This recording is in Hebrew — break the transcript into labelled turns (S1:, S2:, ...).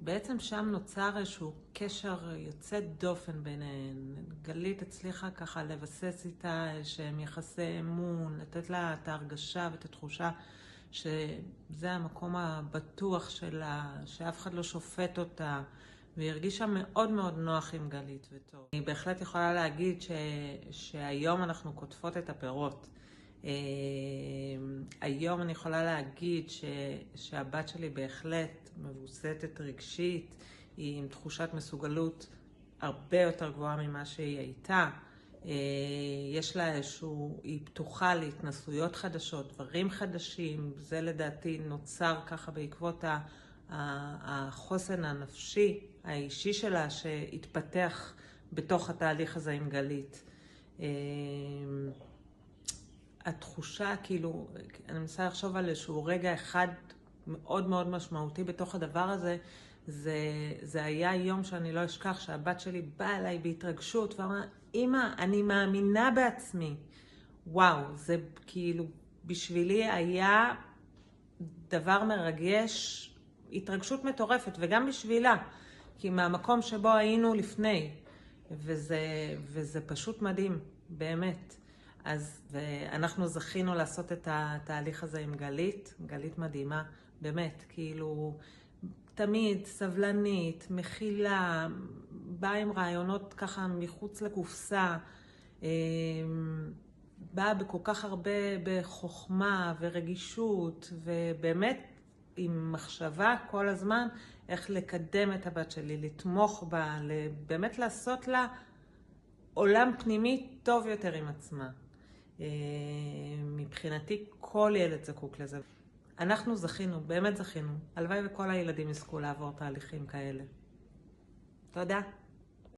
S1: בעצם שם נוצר איזשהו קשר יוצא דופן ביניהן. גלית הצליחה ככה לבסס איתה שהם יחסי אמון, לתת לה את ההרגשה ואת התחושה שזה המקום הבטוח שלה, שאף אחד לא שופט אותה, והיא הרגישה מאוד מאוד נוח עם גלית וטוב. אני בהחלט יכולה להגיד שהיום אנחנו קוטפות את הפירות. היום אני יכולה להגיד שהבת שלי בהחלט מבוסתת רגשית, היא עם תחושת מסוגלות הרבה יותר גבוהה ממה שהיא הייתה. יש לה היא פתוחה להתנסויות חדשות, דברים חדשים, זה לדעתי נוצר ככה בעקבות החוסן הנפשי, האישי שלה שהתפתח בתוך התהליך הזה עם גלית. התחושה, כאילו, אני מנסה לחשוב על איזשהו רגע אחד מאוד מאוד משמעותי בתוך הדבר הזה, זה היה יום שאני לא אשכח, שהבת שלי באה אליי בהתרגשות ואמרה, אמא, אני מאמינה בעצמי. וואו, זה כאילו, בשבילי היה דבר מרגש, התרגשות מטורפת, וגם בשבילה, כי מהמקום שבו היינו לפני, וזה פשוט מדהים, באמת. אז אנחנו זכינו לעשות את התהליך הזה עם גלית, גלית מדהימה, באמת, כאילו, תמיד סבלנית, מכילה, באה עם רעיונות ככה מחוץ לקופסה, באה בכל כך הרבה בחוכמה ורגישות, ובאמת עם מחשבה כל הזמן איך לקדם את הבת שלי, לתמוך בה, באמת לעשות לה עולם פנימי טוב יותר עם עצמה. מבחינתי כל ילד זקוק לזה. אנחנו זכינו, באמת זכינו. הלוואי וכל הילדים יזכו לעבור תהליכים כאלה. תודה.